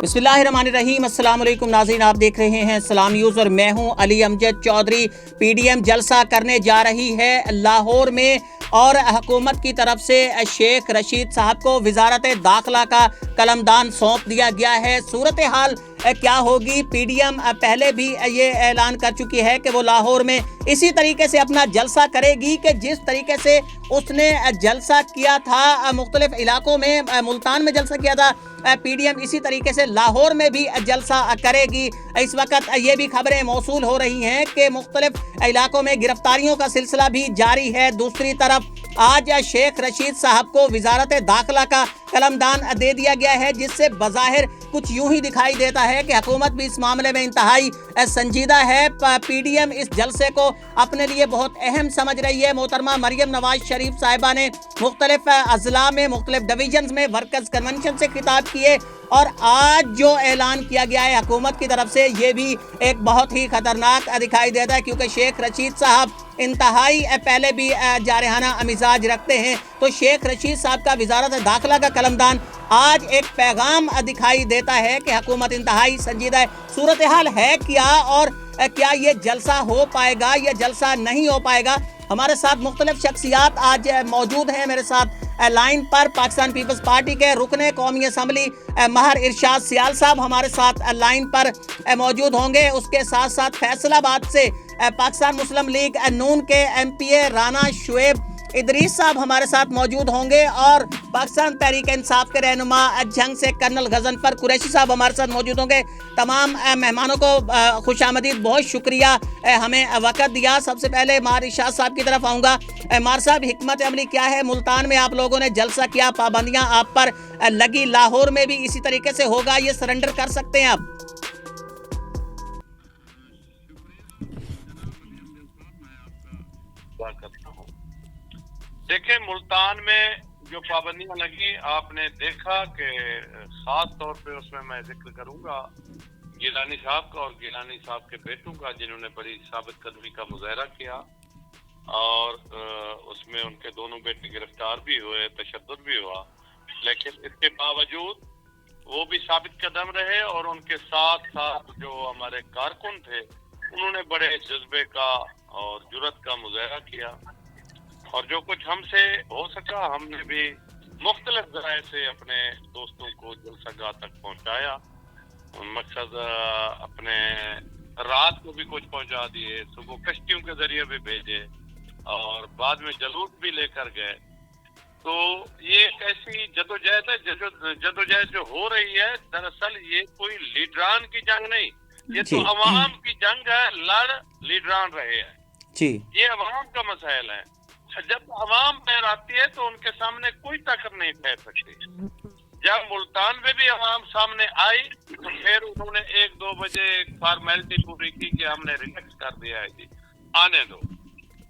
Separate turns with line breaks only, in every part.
बिस्मिल्लाहिर्रहमानिर्रहीम। अस्सलाम वालेकुम नाज़रीन, आप देख रहे हैं सलाम न्यूज़ और मैं हूं अली अमजद चौधरी। पीडीएम जलसा करने जा रही है लाहौर में और हुकूमत की तरफ से शेख रशीद साहब को वजारत दाखिला का कलमदान सौंप दिया गया है। सूरत हाल क्या होगी, पीडीएम पहले भी ये ऐलान कर चुकी है कि वो लाहौर में इसी तरीके से अपना जलसा करेगी कि जिस तरीके से उसने जलसा किया था मुख्तलिफ इलाकों में, मुल्तान में जलसा किया था, पीडीएम इसी तरीके से लाहौर में भी जलसा करेगी। इस वक्त ये भी खबरें मौसूल हो रही हैं कि मुख्तलिफ इलाकों में गिरफ्तारियों का सिलसिला भी जारी है। दूसरी तरफ आज शेख रशीद साहब को वजारत दाखिला का कलमदान दे दिया गया है, जिससे बज़ाहिर कुछ यूं ही दिखाई देता है कि हुकूमत भी इस मामले में इंतहाई संजीदा है। पीडीएम इस जलसे को अपने लिए बहुत अहम समझ रही है। मोहतरमा मरियम नवाज शरीफ साहिबा ने मुख्तलिफ अजला में, मुख्तलिफ डिवीजन में वर्कर्स कन्वेंशन से खिताब किए और आज जो ऐलान किया गया है हुकूमत की तरफ से, ये भी एक बहुत ही खतरनाक दिखाई देता है, क्योंकि शेख रशीद साहब इंतहाई पहले भी जारहाना मिजाज रखते हैं। तो शेख रशीद साहब का वजारत दाखिला का कलमदान आज एक पैगाम दिखाई देता है कि हुकूमत इंतहाई संजीदा है। सूरत हाल है क्या और क्या ये जलसा हो पाएगा या जलसा नहीं हो पाएगा? हमारे साथ मुख्तलिफ शख्सियात आज मौजूद हैं। मेरे साथ लाइन पर पाकिस्तान पीपल्स पार्टी के रुकने कौमी असम्बली महर इरशाद सियाल साहब हमारे साथ लाइन पर मौजूद होंगे। उसके साथ साथ फैसलाबाद से पाकिस्तान मुस्लिम लीग नून के एमपीए राना शुएब इदरीस साहब हमारे साथ मौजूद होंगे और पाकिस्तान तहरीक इंसाफ के रहनुमा जंग से कर्नल गजनफर कुरैशी साहब हमारे साथ मौजूद होंगे। तमाम मेहमानों को खुशामदीद, बहुत शुक्रिया हमें वक़्त दिया। सबसे पहले मार इरशाद साहब की तरफ आऊँगा। मार साहब, हिकमत अमली क्या है? मुल्तान में आप लोगों ने जलसा किया, पाबंदियाँ आप पर लगी, लाहौर में भी इसी तरीके से होगा, ये सरेंडर कर सकते हैं आप?
देखिए, मुल्तान में जो पाबंदियां लगी, आपने देखा कि खास तौर पे उसमें मैं जिक्र करूंगा गिलानी साहब का और गिलानी साहब के बेटों का, जिन्होंने बड़ी साबित कदमी का मुजाहरा किया और उसमें उनके दोनों बेटे गिरफ्तार भी हुए, तशद्दुद भी हुआ, लेकिन इसके बावजूद वो भी साबित कदम रहे और उनके साथ साथ जो हमारे कारकुन थे उन्होंने बड़े जज्बे का और जुर्रत का मुजाहरा किया और जो कुछ हमसे हो सका हमने भी मुख्तलिफ ज़राए से अपने दोस्तों को जलसागाह तक पहुंचाया। मकसद अपने रात को भी कुछ पहुंचा दिए, सुबह कश्तियों के जरिए भी भेजे और बाद में जलूस भी लेकर गए। तो ये ऐसी जदोजहद है, जदोजहद जो हो रही है, दरअसल ये कोई लीडरान की जंग नहीं, ये तो अवाम की जंग है। लड़ लीडरान रहे हैं जी, ये अवाम का मसाइल है। जब अवाम पैर आती है तो उनके सामने कोई ताकत नहीं ठहर सकती। जब मुल्तान में भी अवाम सामने आई तो फिर उन्होंने 1-2 बजे फॉर्मेलिटी पूरी की कि हमने रिलैक्स कर दिया है जी, आने दो,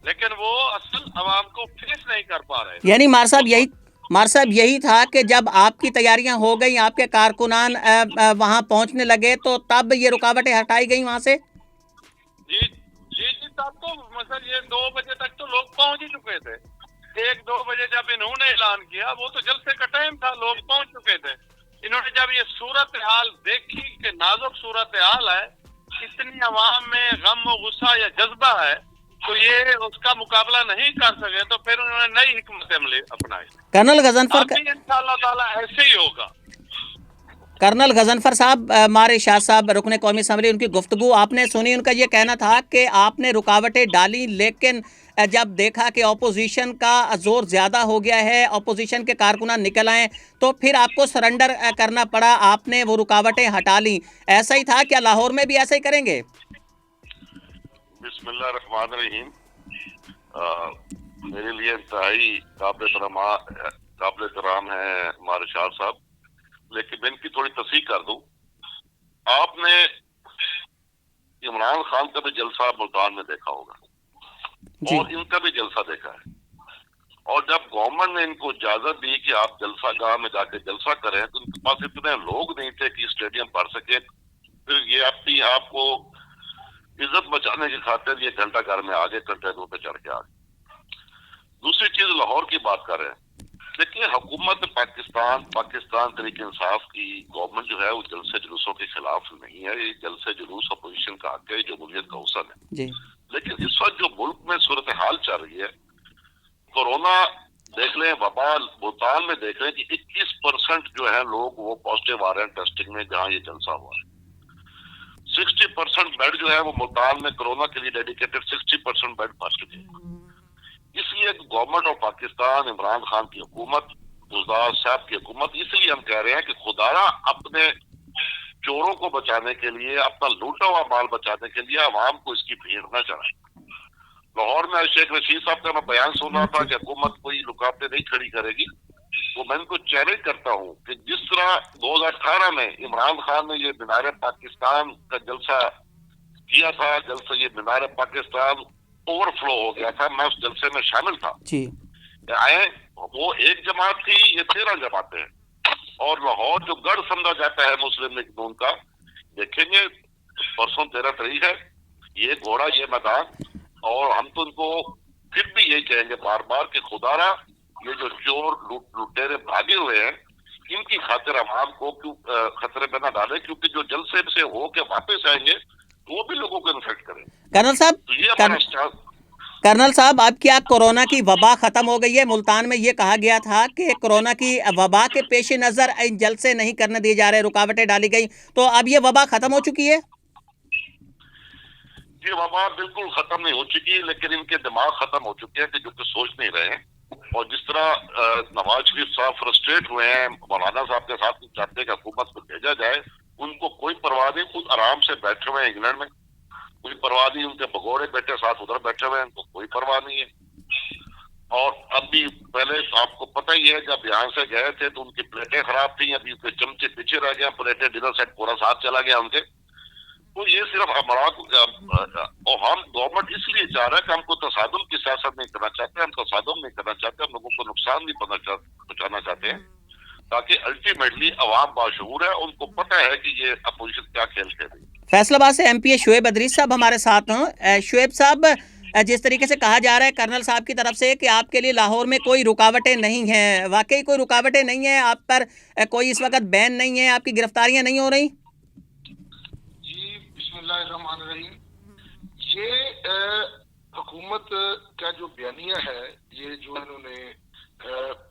लेकिन वो असल अवाम को फेस नहीं कर पा रहे।
यानी मार साहब यही था कि जब आपकी तैयारियां हो गई, आपके कारकुनान वहां पहुंचने लगे, तो तब ये रुकावटें हटाई गई वहां से?
जी, तब तो मतलब ये 2 बजे तक तो लोग पहुंच ही चुके थे। 1-2 बजे जब इन्होंने ऐलान किया, वो तो जलसे का टाइम था, लोग पहुंच चुके थे। इन्होंने जब ये सूरत हाल देखी कि नाजुक सूरत हाल है, इतनी अवाम में गम और गुस्सा या जज्बा है, तो ये उसका मुकाबला नहीं कर सके, तो फिर उन्होंने नई हिकमत अमली अपनाई।
कर्नल गजनफर
इंशाअल्लाह ताला ऐसे ही होगा।
कर्नल गजनफर साहब, मारे शाह साहब रुकने कौमी असम्बली, उनकी गुफ्तगू आपने सुनी। उनका ये कहना था कि आपने रुकावटें डाली, लेकिन जब देखा कि अपोजिशन का जोर ज़्यादा हो गया है, अपोजिशन के कारकुनान निकल आए, तो फिर आपको सरेंडर करना पड़ा, आपने वो रुकावटें हटा ली। ऐसा ही था क्या लाहौर में भी ऐसा ही करेंगे?
बिस्मिल्लाहिर्रहमानिर्रहीम। मेरे लिए इंतहाई काबिल एहतराम है हमारे शाह साहब, लेकिन मैं इनकी थोड़ी तस्दीक कर दूं। आपने इमरान खान का भी जलसा मुल्तान में देखा होगा और इनका भी जलसा देखा है, और जब गवर्नमेंट ने इनको इजाजत दी कि आप जलसागाह में जाके जलसा करें, तो उनके पास इतने लोग नहीं थे कि स्टेडियम भर सके। फिर ये अपनी आपको इज्जत बचाने की खातिर ये घंटा घर में आगे, कंटेनर पे चढ़ के आ गए। दूसरी चीज, लाहौर की बात कर रहे हैं, देखिए, हुकूमत पाकिस्तान तरीके इंसाफ की गवर्नमेंट जो है वो जलसे जुलूसों के खिलाफ नहीं है। ये जलसे जुलूस अपोजिशन का हक है, जमहूरियत का हुसन है।
जी
लेकिन इस वक्त जो मुल्क में सूरत हाल चल रही है, कोरोना देख लें, वबा भूटान में देख लें कि 21% जो है लोग वो पॉजिटिव आ रहे हैं टेस्टिंग में, जहां ये जलसा हुआ है। 60% बेड जो है वो मुल्तान में कोरोना के लिए डेडिकेटेड 60% बेड भर चुके हैं। इसलिए गवर्नमेंट ऑफ पाकिस्तान, इमरान खान की हुकूमत, गुजदार साहब की हुकूमत, इसलिए हम कह रहे हैं कि खुदारा अपने चोरों को बचाने के लिए, अपना लूटा हुआ माल बचाने के लिए अवाम को इसकी भीड़ न चढ़ाए। लाहौर में शेख रशीद साहब का मैं बयान सुन रहा था कि हुकूमत कोई रुकावटें नहीं खड़ी करेगी। तो मैं इनको चैलेंज करता हूं कि जिस तरह 2018 में इमरान खान ने ये मीनार पाकिस्तान का जलसा किया था, ये मीनार पाकिस्तान ओवरफ्लो हो गया था, मैं उस जलसे में शामिल था
जी।
आए वो एक जमात थी, ये 13 जमातें हैं। और लाहौर जो गढ़ समझा जाता है मुस्लिम लीग नून का, देखेंगे परसों 13 तारीख है, ये घोड़ा ये मैदान। और हम तो उनको फिर भी यही कहेंगे बार बार कि खुदारा ये जो चोर लुटेरे भागे हुए हैं, इनकी खातिर अवाम को क्यों खतरे में न डाले, क्योंकि जो जलसे से हो के वापस आएंगे तो वो भी लोगों को इन्फेक्ट करें।
कर्नल साहब,
तो ये हमारा
कर्नल साहब, अब क्या कोरोना की वबा खत्म हो गई है? मुल्तान में ये कहा गया था कि कोरोना की वबा के पेश नजर इन जलसे नहीं करने दिए जा रहे, रुकावटें डाली गई, तो अब ये वबा खत्म हो चुकी है?
ये वबा बिल्कुल खत्म नहीं हो चुकी, लेकिन इनके दिमाग खत्म हो चुके हैं कि जो कि सोच नहीं रहे हैं। और जिस तरह नवाज शरीफ साहब फ्रस्ट्रेट हुए हैं, मौलाना साहब के साथ चाहते हैं कि हुकूमत को भेजा जाए, उनको कोई परवाह नहीं, खुद आराम से बैठे हुए हैं इंग्लैंड में, कोई परवाह नहीं। उनके भगोड़े बेटे साथ उधर बैठे हुए हैं, उनको कोई परवाह नहीं है। और अभी पहले आपको पता ही है, जब यहाँ से गए थे तो उनकी प्लेटें खराब थी, अभी उनके चमचे पीछे रह गए, प्लेटें डिनर सेट पूरा साथ चला गया उनके। तो ये सिर्फ हमारा, और हम गवर्नमेंट इसलिए चाह रहे हैं कि हमको तसादुम की सियासत नहीं करना चाहते, हम तसादुम नहीं करना चाहते, हम लोगों को नुकसान नहीं पहुंचाना चाहते हैं, ताकि अल्टीमेटली अवाम बाशऊर है, उनको पता है कि ये अपोजिशन क्या खेल खेल रही है।
फैसलाबाद से एमपी शुएब अदरीस साहब हमारे साथ हैं। शुएब साहब, जिस तरीके से कहा जा रहा है कर्नल साहब की तरफ से कि आपके लिए लाहौर में कोई रुकावटें नहीं हैं, वाकई कोई रुकावटें नहीं है? आप पर कोई इस वक्त बैन नहीं है, आपकी गिरफ्तारियां नहीं हो रही?
बिस्मिल्लाहिर्रहमानिर्रहीम। ये हुकूमत का जो बयानिया है, ये जो इन्होंने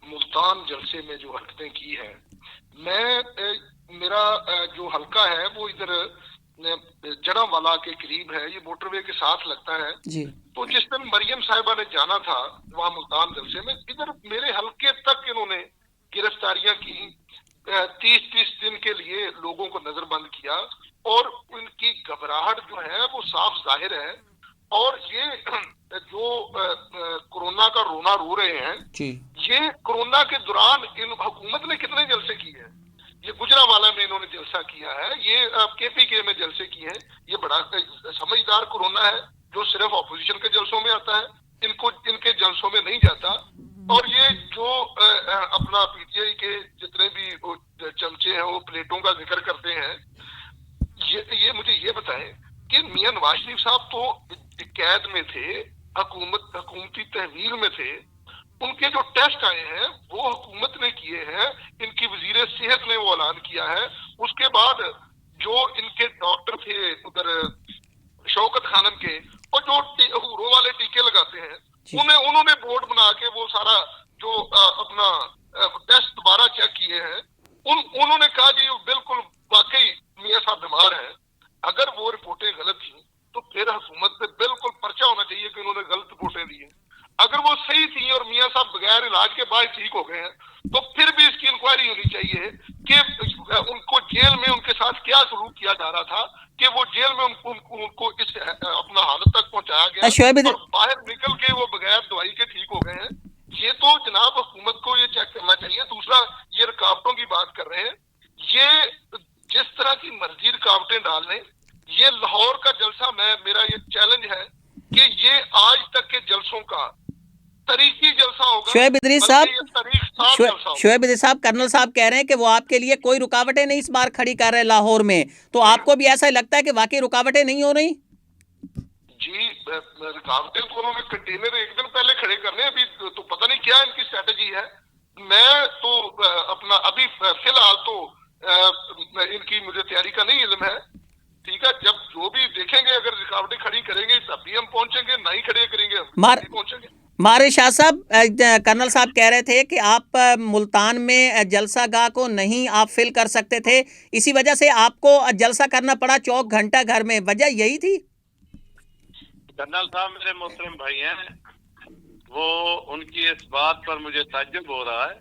मुल्तान जलसे में जो हरकतें की हैं, मेरा जो हल्का है वो इधर जड़ावाला के करीब है, ये मोटरवे के साथ लगता है
जी।
तो जिस दिन मरियम साहिबा ने जाना था वहाँ मुल्तान जलसे में, इधर मेरे हल्के तक इन्होंने गिरफ्तारियां की, 30-30 दिन के लिए लोगों को नजरबंद किया, और उनकी घबराहट जो है वो साफ जाहिर है। और ये जो कोरोना का रोना रो रहे हैं
जी।
ये कोरोना के दौरान इन हुकूमत ने कितने जलसे किए हैं। ये गुजरावाला में इन्होंने जलसा किया है, ये KPK में जलसे किए हैं। ये बड़ा समझदार कोरोना है जो सिर्फ ऑपोजिशन के जलसों में आता है, इनके जलसों में नहीं जाता। और ये जो अपना PTI के जितने भी चमचे हैं वो प्लेटों का जिक्र करते हैं, ये मुझे ये बताएं कि मियां नवाज शरीफ साहब तो कैद में थे, हुकूमती तहवील में थे, उनके जो टेस्ट आए हैं वो हुकूमत ने किए हैं, इनकी वजीर सेहत ने वो ऐलान किया है। उसके बाद जो इनके डॉक्टर थे उधर शौकत खानम के, और जो हूरों वाले टीके लगाते हैं, उन्होंने बोर्ड बना के वो सारा जो अपना टेस्ट दोबारा चेक किए हैं। उन्होंने कहा जी बिल्कुल वाकई मियां साहब बीमार हैं। अगर वो रिपोर्टें गलत थी तो फिर हुकूमत पे बिल्कुल पर्चा होना चाहिए कि उन्होंने गलत रिपोर्टें दी हैं। अगर वो सही थी और मियां साहब बगैर इलाज के बाद ठीक हो गए हैं, तो फिर भी इसकी इंक्वायरी होनी चाहिए कि उनको जेल में उनके साथ क्या सलूक किया जा रहा था कि वो जेल में उनको इस अपना हालत तक पहुंचाया गया और बाहर निकल के वो बगैर दवाई के ठीक हो गए हैं। ये तो जनाब हुकूमत को ये चेक करना चाहिए। दूसरा, ये रुकावटों की बात कर रहे हैं, ये जिस तरह की मर्जी रुकावटें डाल लें, ये लाहौर का जलसा, मेरा ये चैलेंज है कि ये आज तक के जलसों का तरीकी जलसा होगा।
शुएब अदरीस साहब, कर्नल साहब कह रहे हैं कि वो आपके लिए कोई रुकावटें नहीं इस बार खड़ी कर रहे लाहौर में, तो आपको भी ऐसा लगता है कि वाकई रुकावटें नहीं हो रही?
जी, रुकावटें तो उन्होंने कंटेनर एक दिन पहले खड़े करने, अभी तो पता नहीं क्या इनकी स्ट्रेटेजी है। मैं तो अपना अभी फिलहाल तो इनकी मुझे तैयारी का नहीं इल्म है, ठीक है। जब जो भी देखेंगे, अगर रुकावटें खड़ी करेंगे तब भी हम पहुंचेंगे, नहीं खड़ी करेंगे हम नहीं पहुंचेंगे।
मारे शाह साहब, कर्नल साहब कह रहे थे कि आप मुल्तान में जलसा गाह को नहीं आप फिल कर सकते थे, इसी वजह से आपको जलसा करना पड़ा 24 घंटा घर में, वजह यही थी?
कर्नल साहब मेरे मोहतरम भाई हैं, वो उनकी इस बात पर मुझे ताज्जुब हो रहा है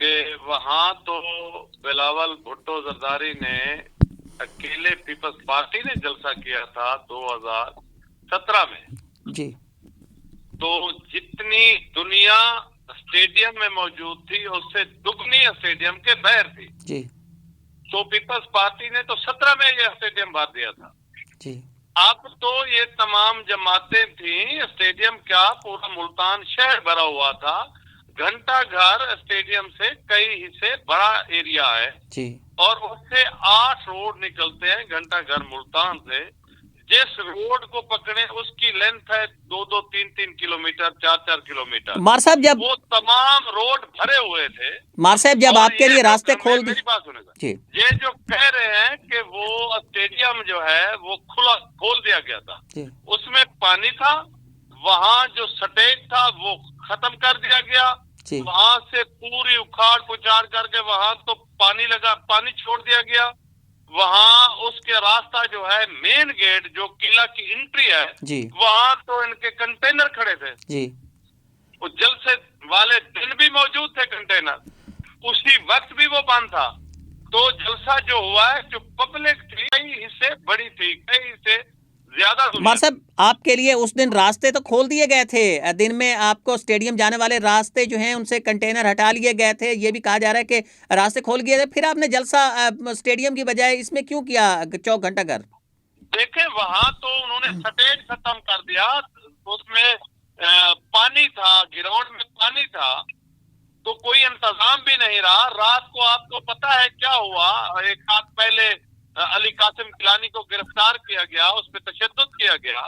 कि वहां तो बिलावल भुट्टो जरदारी ने अकेले पीपल्स पार्टी ने जलसा किया था 2017 में
जी।
तो जितनी दुनिया स्टेडियम में मौजूद थी उससे दुगनी स्टेडियम के बाहर थी
जी।
तो पीपल्स पार्टी ने तो 17 में यह स्टेडियम भर दिया था
जी।
अब तो ये तमाम जमातें थी, स्टेडियम क्या पूरा मुल्तान शहर भरा हुआ था। घंटा घर स्टेडियम से कई हिस्से बड़ा एरिया है
जी।
और उससे 8 रोड निकलते हैं घंटा घर मुल्तान से। जिस रोड को पकड़े उसकी लेंथ है 2-2, 3-3 किलोमीटर, 4-4 किलोमीटर।
मार साहब जब
वो तमाम रोड भरे हुए थे।
मार साहब जब आपके लिए रास्ते खोल
मेरी बात सुनेगा
जी।
ये जो कह रहे हैं कि वो स्टेडियम जो है वो खुला खोल दिया गया था
जी।
उसमें पानी था, वहाँ जो स्टेज था वो खत्म कर दिया गया, वहां से पूरी उखाड़ पुचाड़ करके वहां तो पानी छोड़ दिया गया। वहां उसके रास्ता जो है मेन गेट जो किला की एंट्री है
जी।
वहां तो इनके कंटेनर खड़े थे
जी।
वो जलसे वाले दिन भी मौजूद थे कंटेनर, उसी वक्त भी वो बंद था। तो जलसा जो हुआ है जो पब्लिक थी कई हिस्से बड़ी थी, कई हिस्से ज्यादा।
मार साहब आपके लिए उस दिन रास्ते तो खोल दिए गए थे, दिन में आपको स्टेडियम जाने वाले रास्ते जो हैं उनसे कंटेनर हटा लिए गए थे, ये भी कहा जा रहा है कि रास्ते खोल गए थे, फिर आपने जलसा स्टेडियम की बजाय इसमें क्यों किया 24 घंटा घर?
देखे वहां तो उन्होंने स्टेज खत्म कर दिया, उसमें पानी था, ग्राउंड में पानी था, तो कोई इंतजाम भी नहीं रहा। रात को आपको पता है क्या हुआ, एक साथ पहले अली कासिम किलानी को गिरफ्तार किया गया, उस पर तशद्दुद किया गया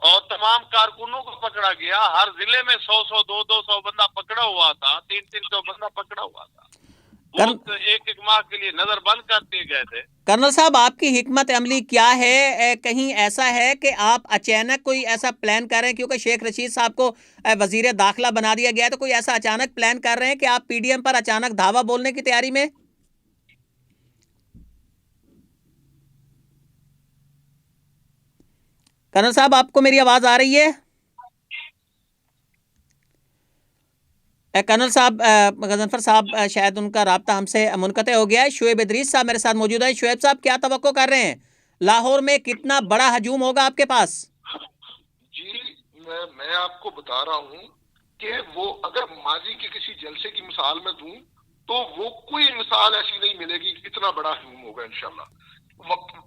और तमाम कारकुनों को पकड़ा गया। हर जिले में 100-100, 200-200 बंदा पकड़ा हुआ था, 300-300 बंदा पकड़ा हुआ था। वो एक माह के लिए नजर बंद कर दिए गए थे।
कर्नल साहब आपकी हिकमत अमली क्या है? कहीं ऐसा है कि आप अचानक कोई ऐसा प्लान कर रहे हैं, क्योंकि शेख रशीद साहब को वजीर दाखिला बना दिया गया है, तो कोई ऐसा अचानक प्लान कर रहे हैं कि आप पीडीएम पर अचानक धावा बोलने की तैयारी में? कर्नल साहब आपको मेरी आवाज आ रही है? कर्नल साहब गजनफर साहब शायद उनका राब्ता हमसे मुनक़ते हो गया है। शुएब इदरीस साहब मेरे साथ मौजूद है। शुएब साहब क्या तवक्को कर रहे हैं, लाहौर में कितना बड़ा हजूम होगा आपके पास?
जी मैं आपको बता रहा हूँ कि वो अगर माजी के किसी जलसे की मिसाल में दूं तो वो कोई मिसाल ऐसी नहीं मिलेगी कि इतना बड़ा हजूम होगा इंशाल्लाह।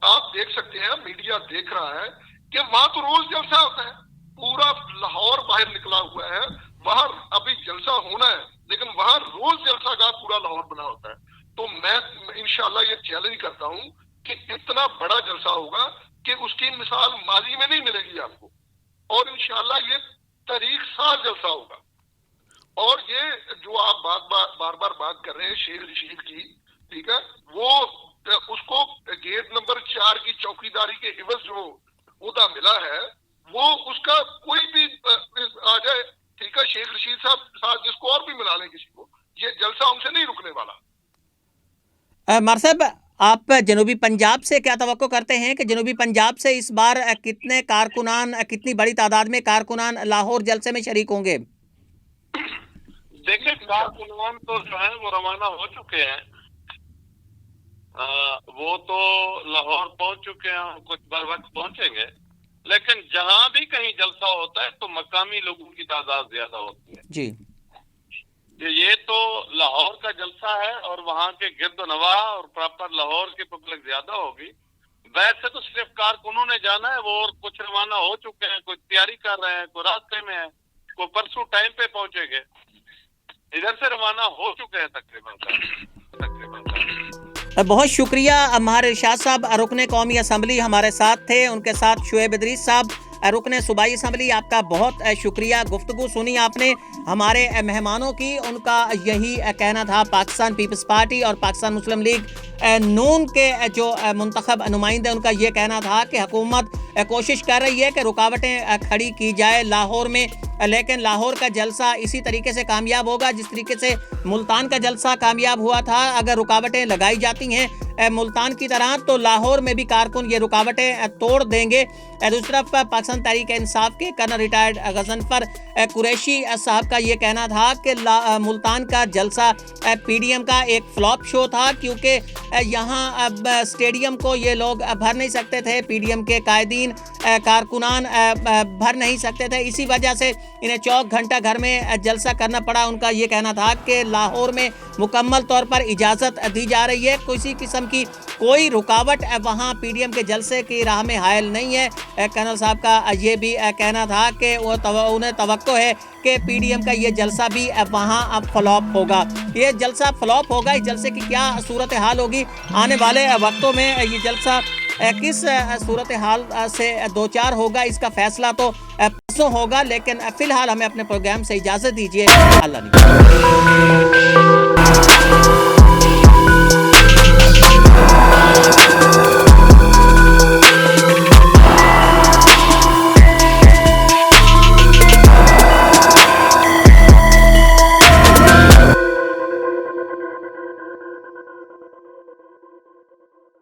आप देख सकते हैं, मीडिया देख रहा है कि वहां तो रोज जलसा होता है, पूरा लाहौर बाहर निकला हुआ है, वहां अभी जलसा होना है लेकिन वहां रोज जलसा का पूरा लाहौर बना होता है। तो मैं इंशाल्लाह ये चैलेंज करता हूं कि इतना बड़ा जलसा होगा कि उसकी मिसाल माजी में नहीं मिलेगी आपको, और इंशाल्लाह ये तारीख साज जलसा होगा। और ये जो आप बार बार बात कर रहे हैं शेख रशीद की, ठीक है, वो उसको गेट नंबर 4 की चौकीदारी के इवज जो उदा मिला है वो उसका कोई भी आ जाए, ठीक है, शेख रशीद साहब जिसको और भी मिला लें किसी को, ये जलसा उनसे नहीं रुकने वाला।
मार साहब आप जनूबी पंजाब से क्या तवक्को करते हैं कि जनूबी पंजाब से इस बार कितने कारकुनान, कितनी बड़ी तादाद में कारकुनान लाहौर जलसे में शरीक होंगे?
देखिए कारकुनान तो जो है वो रवाना हो चुके हैं, वो तो लाहौर पहुंच चुके हैं, कुछ बर वक्त पहुंचेंगे, लेकिन जहां भी कहीं जलसा होता है तो मकामी लोगों की तादाद ज्यादा होती है
जी।
ये तो लाहौर का जलसा है और वहां के गिर्द नवा और प्रॉपर लाहौर की पब्लिक ज्यादा होगी। वैसे तो सिर्फ कारकुनों ने जाना है, वो और कुछ रवाना हो चुके हैं, कुछ तैयारी कर रहे हैं, कोई रास्ते में है, कोई परसों टाइम पे पहुंचेंगे, इधर से रवाना हो चुके हैं तकरीबन।
बहुत शुक्रिया। हमारे इरशाद साहब रुकने कौमी असम्बली हमारे साथ थे, उनके साथ शुएब इदरीस साहब रुकने सूबाई असम्बली, आपका बहुत शुक्रिया। गुफ्तगू सुनी आपने हमारे मेहमानों की, उनका यही कहना था। पाकिस्तान पीपल्स पार्टी और पाकिस्तान मुस्लिम लीग नून के जो मुंतखब नुमाइंदे, उनका ये कहना था कि हुकूमत कोशिश कर रही है कि रुकावटें खड़ी की जाए लाहौर में, लेकिन लाहौर का जलसा इसी तरीके से कामयाब होगा जिस तरीके से मुल्तान का जलसा कामयाब हुआ था। अगर रुकावटें लगाई जाती हैं मुल्तान की तरह, तो लाहौर में भी कारकुन ये रुकावटें तोड़ देंगे। दूसरी तरफ पाकिस्तान तहरीक इंसाफ के कर्नल रिटायर्ड गजनफर कुरैशी साहब का ये कहना था कि मुल्तान का जलसा पीडीएम का एक फ्लॉप शो था, क्योंकि यहाँ अब स्टेडियम को ये लोग भर नहीं सकते थे, पीडीएम के कायदीन कारकुनान भर नहीं सकते थे, इसी वजह से इन्हें 24 घंटा घर में जलसा करना पड़ा। उनका ये कहना था कि लाहौर में मुकम्मल तौर पर इजाज़त दी जा रही है, किसी किस्म की कोई रुकावट वहाँ पीडीएम के जलसे की राह में हायल नहीं है। कर्नल साहब का ये भी कहना था कि उन्हें तवक्को है कि पीडीएम का ये जलसा भी वहाँ अब फ्लॉप होगा। ये जलसा फ्लॉप होगा, इस जलसे की क्या सूरत हाल होगी आने वाले वक्तों में, ये जलसा किस सूरत हाल से दो चार होगा, इसका फैसला तो परसों होगा। लेकिन फ़िलहाल हमें अपने प्रोग्राम से इजाज़त दीजिए। अल्लाह